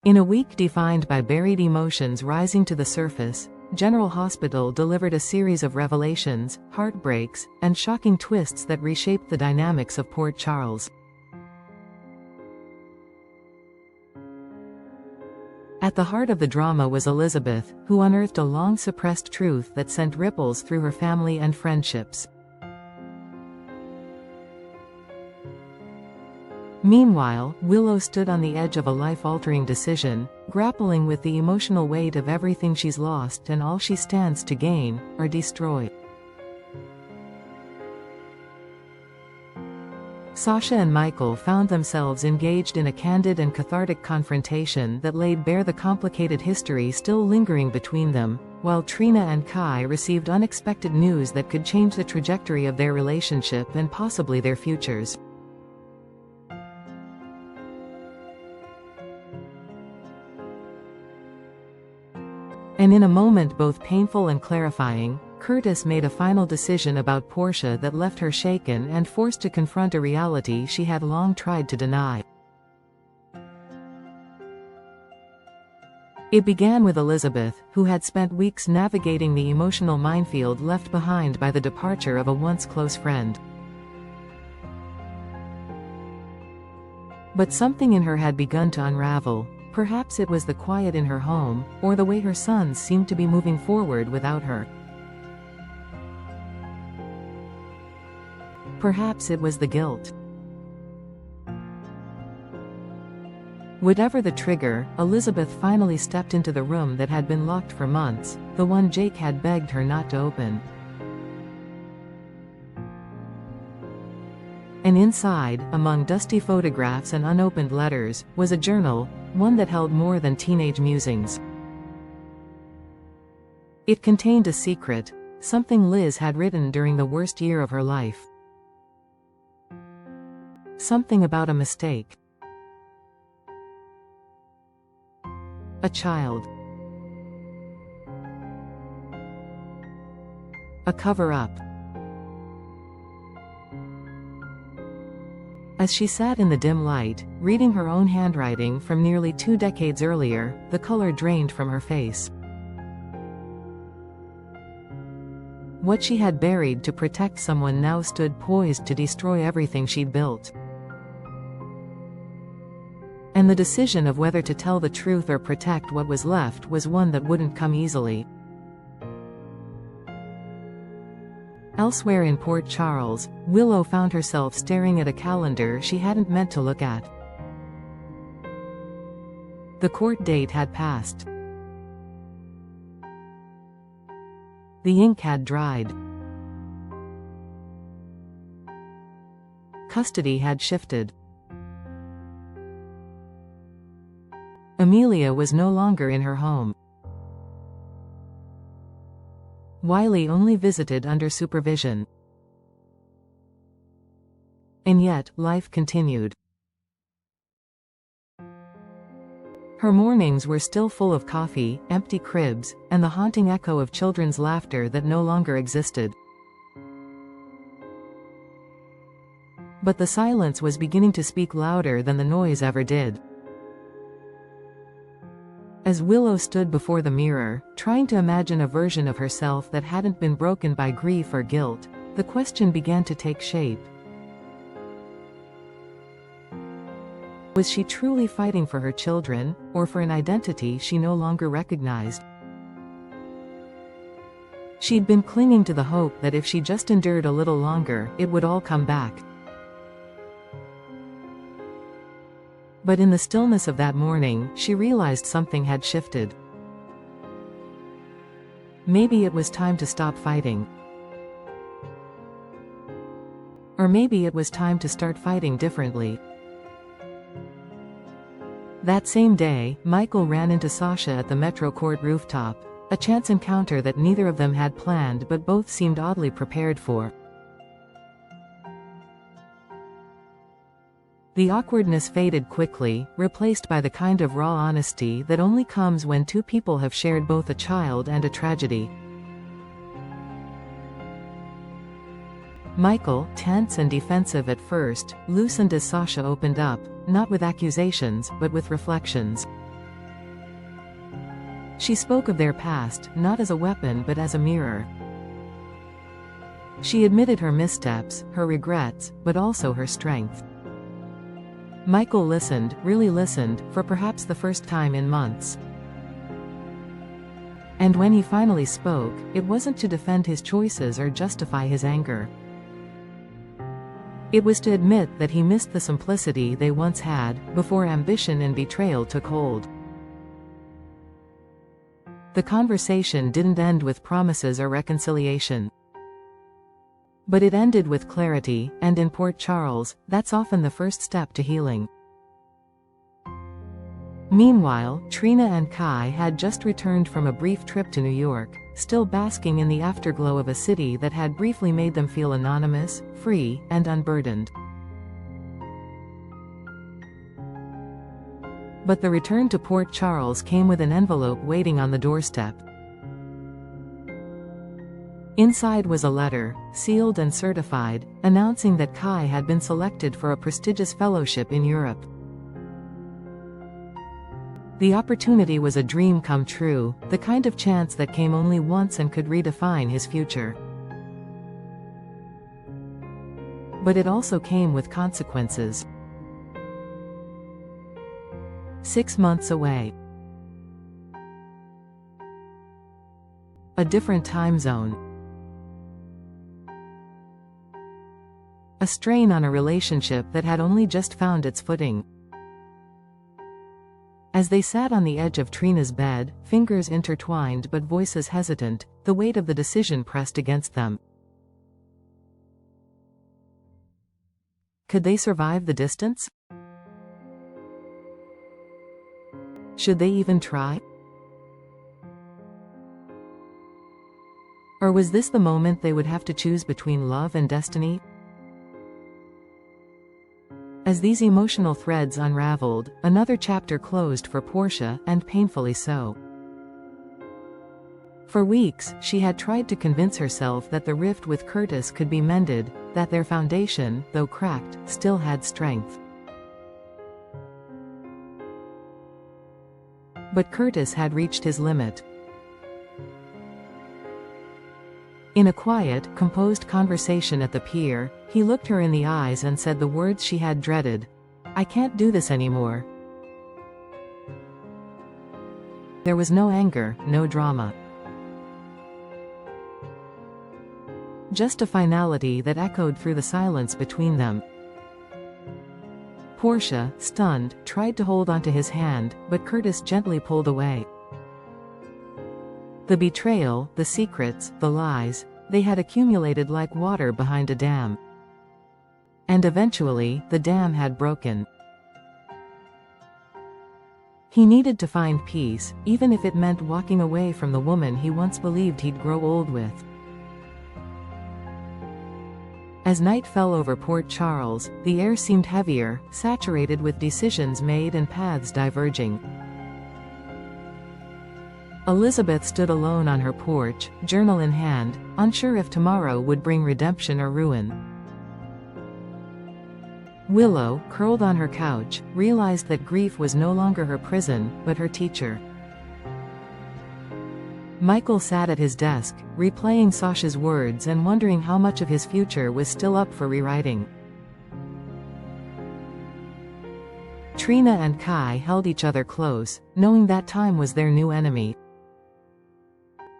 In a week defined by buried emotions rising to the surface, General Hospital delivered a series of revelations, heartbreaks, and shocking twists that reshaped the dynamics of Port Charles. At the heart of the drama was Elizabeth, who unearthed a long-suppressed truth that sent ripples through her family and friendships. Meanwhile, Willow stood on the edge of a life-altering decision, grappling with the emotional weight of everything she's lost and all she stands to gain, or destroy. Sasha and Michael found themselves engaged in a candid and cathartic confrontation that laid bare the complicated history still lingering between them, while Trina and Kai received unexpected news that could change the trajectory of their relationship and possibly their futures. And in a moment both painful and clarifying, Curtis made a final decision about Portia that left her shaken and forced to confront a reality she had long tried to deny. It began with Elizabeth, who had spent weeks navigating the emotional minefield left behind by the departure of a once close friend. But something in her had begun to unravel. Perhaps it was the quiet in her home, or the way her sons seemed to be moving forward without her. Perhaps it was the guilt. Whatever the trigger, Elizabeth finally stepped into the room that had been locked for months, the one Jake had begged her not to open. And inside, among dusty photographs and unopened letters, was a journal, one that held more than teenage musings. It contained a secret, something Liz had written during the worst year of her life. Something about a mistake. A child. A cover-up. As she sat in the dim light, reading her own handwriting from nearly 2 decades earlier, the color drained from her face. What she had buried to protect someone now stood poised to destroy everything she'd built. And the decision of whether to tell the truth or protect what was left was one that wouldn't come easily. Elsewhere in Port Charles, Willow found herself staring at a calendar she hadn't meant to look at. The court date had passed. The ink had dried. Custody had shifted. Amelia was no longer in her home. Wiley only visited under supervision. And yet, life continued. Her mornings were still full of coffee, empty cribs, and the haunting echo of children's laughter that no longer existed. But the silence was beginning to speak louder than the noise ever did. As Willow stood before the mirror, trying to imagine a version of herself that hadn't been broken by grief or guilt, the question began to take shape. Was she truly fighting for her children, or for an identity she no longer recognized? She'd been clinging to the hope that if she just endured a little longer, it would all come back. But in the stillness of that morning, she realized something had shifted. Maybe it was time to stop fighting. Or maybe it was time to start fighting differently. That same day, Michael ran into Sasha at the Metro Court rooftop, a chance encounter that neither of them had planned but both seemed oddly prepared for. The awkwardness faded quickly, replaced by the kind of raw honesty that only comes when two people have shared both a child and a tragedy. Michael, tense and defensive at first, loosened as Sasha opened up, not with accusations, but with reflections. She spoke of their past, not as a weapon but as a mirror. She admitted her missteps, her regrets, but also her strength. Michael listened, really listened, for perhaps the first time in months. And when he finally spoke, it wasn't to defend his choices or justify his anger. It was to admit that he missed the simplicity they once had, before ambition and betrayal took hold. The conversation didn't end with promises or reconciliation. But it ended with clarity, and in Port Charles, that's often the first step to healing. Meanwhile, Trina and Kai had just returned from a brief trip to New York, still basking in the afterglow of a city that had briefly made them feel anonymous, free, and unburdened. But the return to Port Charles came with an envelope waiting on the doorstep. Inside was a letter, sealed and certified, announcing that Kai had been selected for a prestigious fellowship in Europe. The opportunity was a dream come true, the kind of chance that came only once and could redefine his future. But it also came with consequences. 6 months away. A different time zone. A strain on a relationship that had only just found its footing. As they sat on the edge of Trina's bed, fingers intertwined but voices hesitant, the weight of the decision pressed against them. Could they survive the distance? Should they even try? Or was this the moment they would have to choose between love and destiny? As these emotional threads unraveled, another chapter closed for Portia, and painfully so. For weeks, she had tried to convince herself that the rift with Curtis could be mended, that their foundation, though cracked, still had strength. But Curtis had reached his limit. In a quiet, composed conversation at the pier, he looked her in the eyes and said the words she had dreaded. "I can't do this anymore." There was no anger, no drama. Just a finality that echoed through the silence between them. Portia, stunned, tried to hold onto his hand, but Curtis gently pulled away. The betrayal, the secrets, the lies, they had accumulated like water behind a dam. And eventually, the dam had broken. He needed to find peace, even if it meant walking away from the woman he once believed he'd grow old with. As night fell over Port Charles, the air seemed heavier, saturated with decisions made and paths diverging. Elizabeth stood alone on her porch, journal in hand, unsure if tomorrow would bring redemption or ruin. Willow, curled on her couch, realized that grief was no longer her prison, but her teacher. Michael sat at his desk, replaying Sasha's words and wondering how much of his future was still up for rewriting. Trina and Kai held each other close, knowing that time was their new enemy.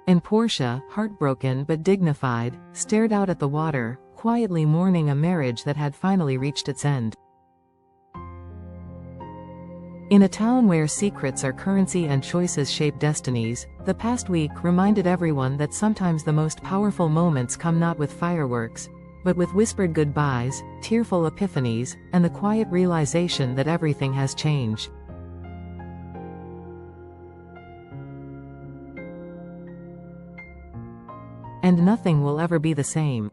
And Portia, heartbroken but dignified, stared out at the water, quietly mourning a marriage that had finally reached its end. In a town where secrets are currency and choices shape destinies, the past week reminded everyone that sometimes the most powerful moments come not with fireworks, but with whispered goodbyes, tearful epiphanies, and the quiet realization that everything has changed. And nothing will ever be the same.